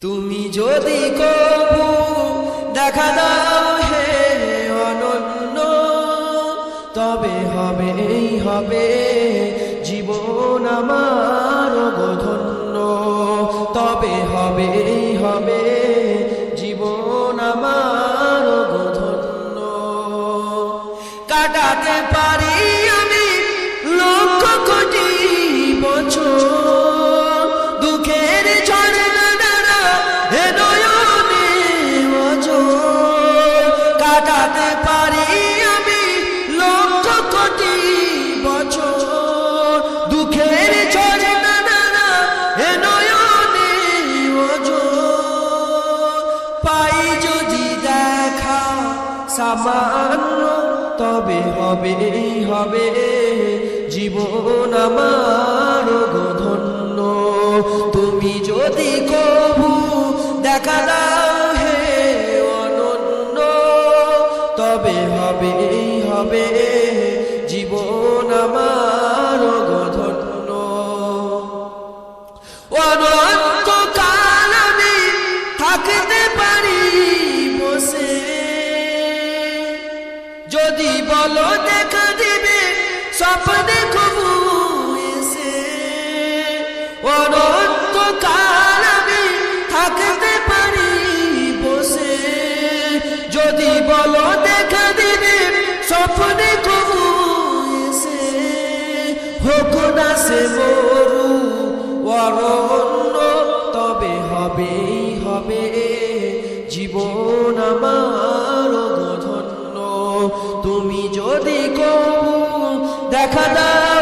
তুমি যদি কবু দেখা দাও হে অনন্য, তবে হবে জীবন আমার ধন্য, তবে হবে জীবন আমার ধন্য। কাটাতে পারি আমি লক্ষ কোটি বছর, দুঃখের ঝড় কাটাতে পারি আমি লক্ষ কোটি বছর, দুঃখের ঝড়ে নানা এ নয়নে ওজোর। পাই যদি দেখা সামান্য, তবে হবে জীবন আমার ধন্য। তুমি যদি কবু দেখা দাও হে অনন্য, তবে হবে জীবন আমার ধন্য। অনন্তকাল আমি থাকতে পারি বসে, যদি বলো দেখা দিবে স্বপ্নে কবু এসে। অনন্তকাল আমি থাকতে পারি বসে, যদি বলো দেখা দিবে স্বপ্নে কবু এসে। হোক না সে মরু অরণ্য, তবে হবে জীবন আমার ধন্য। তুমি যদি কবু দেখা দাও